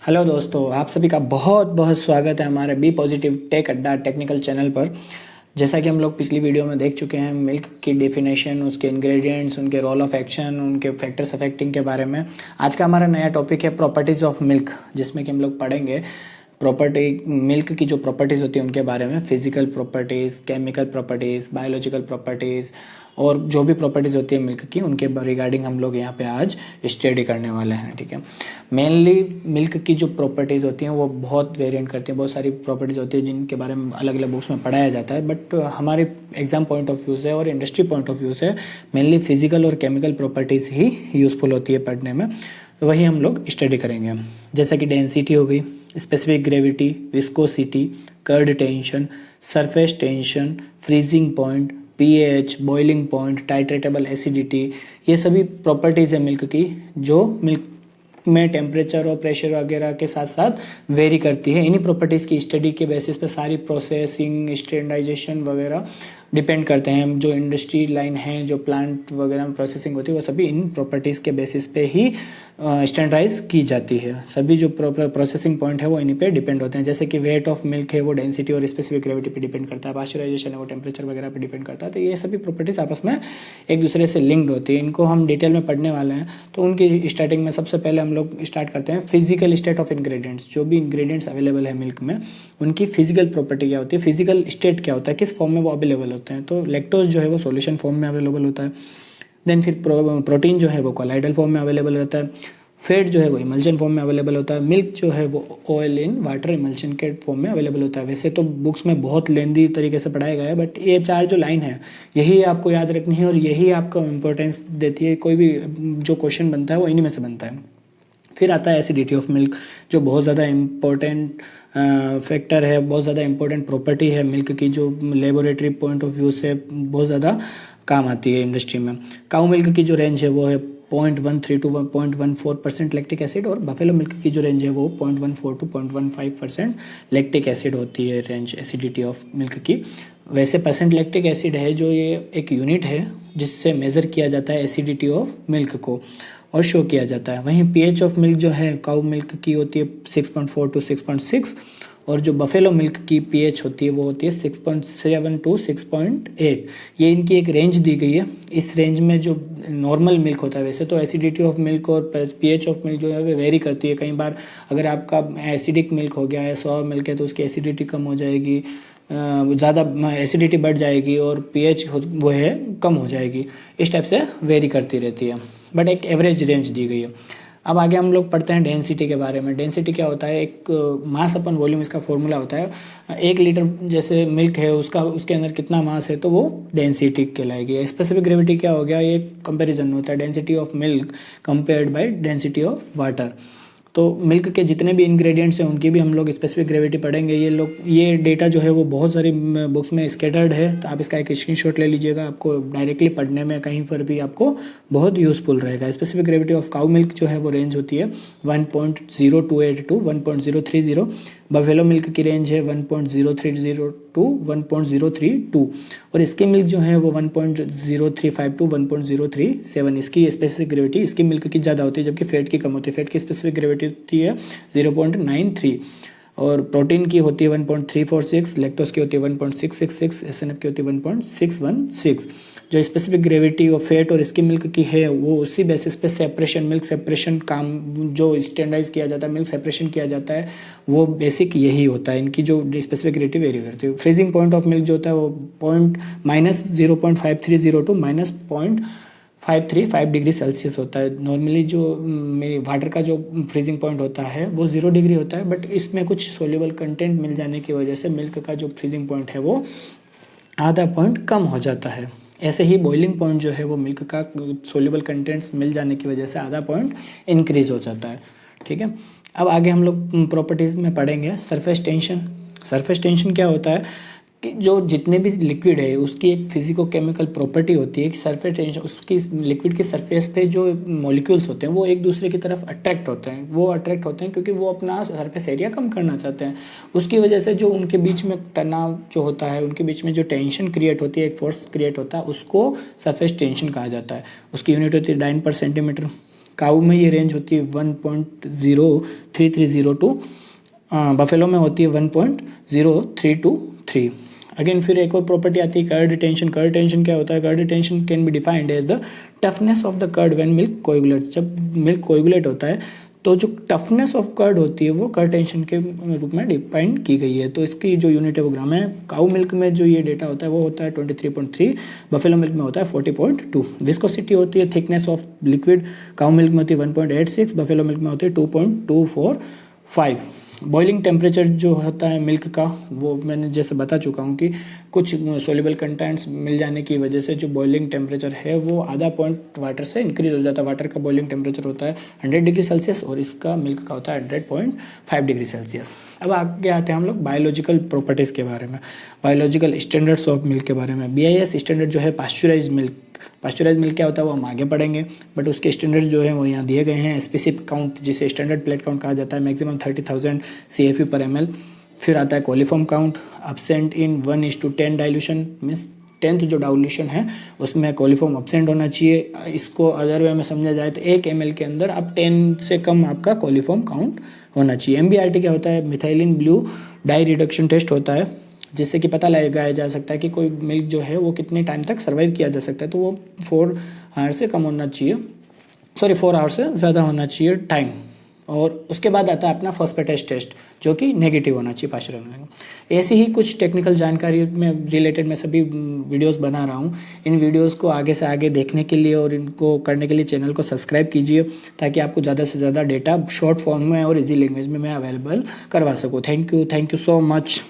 Hello दोस्तों, आप सभी का बहुत बहुत स्वागत है हमारे बी पॉजिटिव टेक अड्डा टेक्निकल चैनल पर। जैसा कि हम लोग पिछली वीडियो में देख चुके हैं, मिल्क की डेफिनेशन, उसके इंग्रेडिएंट्स, उनके रोल ऑफ एक्शन, उनके फैक्टर्स अफेक्टिंग के बारे में। आज का हमारा नया टॉपिक है प्रॉपर्टीज़ ऑफ मिल्क, जिसमें कि हम लोग पढ़ेंगे प्रॉपर्टी मिल्क की जो प्रॉपर्टीज़ होती है उनके बारे में। Physical properties, chemical properties, biological properties और जो भी प्रॉपर्टीज़ होती है मिल्क की, उनके रिगार्डिंग हम लोग यहाँ पे आज स्टडी करने वाले हैं। ठीक है, मेनली मिल्क की जो प्रॉपर्टीज़ होती हैं वो बहुत वेरिएंट करती हैं। बहुत सारी प्रॉपर्टीज़ होती है जिनके बारे में अलग अलग बुक्स में पढ़ाया जाता है, बट हमारे एग्जाम पॉइंट ऑफ व्यू से और इंडस्ट्री पॉइंट ऑफ व्यू से मेनली फिजिकल और केमिकल प्रॉपर्टीज़ ही यूज़फुल होती है पढ़ने में। तो वही हम लोग स्टडी करेंगे, जैसा कि डेंसिटी हो गई, specific gravity, viscosity, curd tension, surface tension, freezing point, pH, boiling point, titratable acidity. ये सभी प्रॉपर्टीज़ है मिल्क की जो मिल्क में टेम्परेचर और प्रेशर वगैरह के साथ साथ वेरी करती है। इन्हीं प्रॉपर्टीज़ की स्टडी के बेसिस पे सारी प्रोसेसिंग, स्टैंडर्डाइजेशन वगैरह डिपेंड करते हैं। जो इंडस्ट्री लाइन है, जो प्लांट वगैरह में प्रोसेसिंग होती है, वो सभी इन प्रॉपर्टीज़ के बेसिस पे ही स्टैंडर्डाइज की जाती है। सभी जो प्रोसेसिंग पॉइंट है वो इन्हीं पे डिपेंड होते हैं। जैसे कि वेट ऑफ मिल्क है वो डेंसिटी और स्पेसिफिक ग्रेविटी पे डिपेंड करता है, पास्चराइजेशन है वो टेम्परेचर वगैरह पे डिपेंड करता है। तो ये सभी प्रॉपर्टीज़ आपस में एक दूसरे से लिंक्ड होती है। इनको हम डिटेल में पढ़ने वाले हैं। तो उनकी स्टार्टिंग में सबसे पहले हम लोग स्टार्ट करते हैं फिजिकल स्टेट ऑफ इंग्रेडिएंट्स। जो भी इंग्रेडिएंट्स अवेलेबल है मिल्क में, उनकी फिजिकल प्रॉपर्टी क्या होती है, फिजिकल स्टेट क्या होता है, किस फॉर्म में वो अवेलेबल होते हैं। तो लैक्टोज जो है वो सॉल्यूशन फॉर्म में अवेलेबल होता है। देन फिर प्रोटीन जो है वो कोलाइडल फॉर्म में अवेलेबल रहता है। फैट जो है वो इमल्शन फॉर्म में अवेलेबल होता है। मिल्क जो है वो ऑयल इन वाटर इमल्शन के फॉर्म में अवेलेबल होता है। वैसे तो बुक्स में बहुत लेंदी तरीके से पढ़ाया गया है, बट ये चार जो लाइन है यही आपको याद रखनी है और यही आपको इम्पोर्टेंस देती है। कोई भी जो क्वेश्चन बनता है वो इन्हीं में से बनता है। फिर आता है एसिडिटी ऑफ मिल्क, जो बहुत ज़्यादा इम्पोर्टेंट फैक्टर है, बहुत ज़्यादा इंपॉर्टेंट प्रॉपर्टी है मिल्क की, जो लेबोरेटरी पॉइंट ऑफ व्यू से बहुत ज़्यादा काम आती है इंडस्ट्री में। काऊ मिल्क की जो रेंज है वो है 0.13 टू 0.14% लैक्टिक एसिड, और बफेलो मिल्क की जो रेंज है वो 0.14 टू 0.15% लैक्टिक एसिड होती है रेंज एसिडिटी ऑफ मिल्क की। वैसे परसेंट लैक्टिक एसिड है जो ये एक यूनिट है जिससे मेज़र किया जाता है एसिडिटी ऑफ मिल्क को और शो किया जाता है। वहीं पीएच ऑफ मिल्क जो है काऊ मिल्क की होती है 6.4 टू 6.6, और जो बफेलो मिल्क की पीएच होती है वो होती है 6.7 टू 6.8। ये इनकी एक रेंज दी गई है। इस रेंज में जो नॉर्मल मिल्क होता है, वैसे तो एसिडिटी ऑफ मिल्क और पीएच ऑफ मिल्क जो है वो वेरी करती है। कई बार अगर आपका एसिडिक मिल्क हो गया है, सॉर मिल्क है, तो उसकी एसिडिटी कम हो जाएगी, ज़्यादा एसिडिटी बढ़ जाएगी, और पीएच वो है कम हो जाएगी। इस टाइप से वेरी करती रहती है, बट एक एवरेज रेंज दी गई है। अब आगे हम लोग पढ़ते हैं डेंसिटी के बारे में। डेंसिटी क्या होता है, एक मास अपन वॉल्यूम इसका फॉर्मूला होता है। 1 लीटर जैसे मिल्क है उसका, उसके अंदर कितना मास है तो वो डेंसिटी कहलाएगी। स्पेसिफिक ग्रेविटी क्या हो गया, ये कंपैरिजन होता है density of milk compared by density of water. तो मिल्क के जितने भी इंग्रेडिएंट्स हैं उनकी भी हम लोग स्पेसिफिक ग्रेविटी पढ़ेंगे। ये डेटा जो है वो बहुत सारी बुक्स में स्कैटर्ड है, तो आप इसका एक स्क्रीनशॉट ले लीजिएगा। आपको डायरेक्टली पढ़ने में कहीं पर भी आपको बहुत यूज़फुल रहेगा। Specific gravity of cow milk जो है वो रेंज होती है 1.028 टू 1.030। बफेलो मिल्क की रेंज है 1.030 टू 1.032, और इसकी मिल्क जो है वो 1.035 टू 1.037। इसकी स्पेसिफिक ग्रेविटी इसकी मिल्क की ज़्यादा होती है, जबकि फैट की कम होती है। फैट की स्पेसिफिक ग्रेविटी होती है 0.93, और प्रोटीन की होती है 1.346, लैक्टोज की होती है 1.666, एसएनएफ की होती है 1.616। जो स्पेसिफिक ग्रेविटी और फैट और इसकी मिल्क की है वो उसी बेसिस पे सेपरेशन, मिल्क सेपरेशन काम जो स्टैंडर्डाइज किया जाता है, मिल्क सेपरेशन किया जाता है, वो बेसिक यही होता है। इनकी जो स्पेसिफिक ग्रेविटी वेरी करती है। फ्रीजिंग पॉइंट ऑफ मिल्क जो होता है वो -0.530 टू -0.535 डिग्री सेल्सियस होता है। नॉर्मली जो मेरी वाटर का जो फ्रीजिंग पॉइंट होता है वो 0 डिग्री होता है, बट इसमें कुछ सोल्यूबल कंटेंट मिल जाने की वजह से मिल्क का जो फ्रीजिंग पॉइंट है वो आधा पॉइंट कम हो जाता है। ऐसे ही बॉइलिंग पॉइंट जो है वो मिल्क का सोल्यूबल कंटेंट्स मिल जाने की वजह से आधा पॉइंट इंक्रीज हो जाता है। ठीक है, अब आगे हम लोग प्रॉपर्टीज़ में पढ़ेंगे सरफेस टेंशन। सरफेस टेंशन क्या होता है कि जो जितने भी लिक्विड है उसकी एक फिजिको केमिकल प्रॉपर्टी होती है कि सरफेस टेंशन, उसकी लिक्विड की सरफेस पे जो मॉलिक्यूल्स होते हैं वो एक दूसरे की तरफ अट्रैक्ट होते हैं। वो अट्रैक्ट होते हैं क्योंकि वो अपना सरफेस एरिया कम करना चाहते हैं। उसकी वजह से जो उनके बीच में तनाव जो होता है, उनके बीच में जो टेंशन क्रिएट होती है, एक फोर्स क्रिएट होता है, उसको सरफेस टेंशन कहा जाता है। उसकी यूनिट होती है डाइन पर सेंटीमीटर। काऊ में ये रेंज होती है 1.0330 टू बफेलो में होती है 1.0323। अगेन फिर एक और प्रॉपर्टी आती है कर्ड रिटेंशन। कर्ड रिटेंशन क्या होता है? Curd retention can be defined as the toughness of the curd when milk coagulates. जब मिल्क कोएगुलेट होता है तो जो टफनेस ऑफ कर्ड होती है वो कर्ड टेंशन के रूप में डिफाइन की गई है। तो इसकी जो यूनिट है वो ग्राम है। काऊ मिल्क में जो ये डेटा होता है वो होता है 23.3, बफेलो मिल्क में होता है 40.2। विस्कोसिटी होती है thickness of liquid, cow milk में होती है 1.86, बफेलो मिल्क में होती है 2.245। बॉइलिंग टेम्परेचर जो होता है मिल्क का वो मैंने जैसे बता चुका हूँ कि कुछ सोल्यूबल कंटेंट्स मिल जाने की वजह से जो बॉइलिंग टेम्परेचर है वो आधा पॉइंट वाटर से इंक्रीज हो जाता है। वाटर का बॉइलिंग टेम्परेचर होता है 100 डिग्री सेल्सियस और इसका मिल्क का होता है 100.5 डिग्री सेल्सियस। अब आगे आते हैं हम लोग बायोलॉजिकल प्रॉपर्टीज़ के बारे में, बायोलॉजिकल स्टैंडर्ड्स ऑफ मिल्क के बारे में। BIS स्टैंडर्ड जो है पास्चुराइज मिल्क, पास्चुराइज मिल्क क्या होता है वो हम आगे पढ़ेंगे, बट उसके स्टैंडर्ड जो है वो यहाँ दिए गए हैं। स्पेसिफिक काउंट जिसे स्टैंडर्ड प्लेट काउंट कहा जाता है, मैक्सिमम 30,000 CFU पर ml। फिर आता है कोलिफॉर्म काउंट, अब्सेंट इन 1:10 डाइल्यूशन, मीन्स 10th जो डाइल्यूशन है उसमें कोलिफॉर्म अब्सेंट होना चाहिए। इसको अदर वे में समझा जाए तो 1 ml के अंदर अब 10 से कम आपका कोलिफॉर्म काउंट होना चाहिए। MBRT क्या होता है? Methylene blue dye reduction test होता है, जिससे कि पता लगाया जा सकता है कि कोई मिल्क जो है वो कितने टाइम तक सर्वाइव किया जा सकता है। तो वो 4 आवर से कम होना चाहिए, 4 आवर से ज़्यादा होना चाहिए टाइम। और उसके बाद आता है अपना फॉस्फेटेज टेस्ट जो कि नेगेटिव होना चाहिए पास्चुराइज मिल्क। ऐसी ही कुछ टेक्निकल जानकारी में रिलेटेड मैं सभी वीडियोस बना रहा हूँ। इन वीडियोस को आगे से आगे देखने के लिए और इनको करने के लिए चैनल को सब्सक्राइब कीजिए ताकि आपको ज़्यादा से ज़्यादा डेटा शॉर्ट फॉर्म में और इजी लैंग्वेज में मैं अवेलेबल करवा सकूँ। Thank you so much.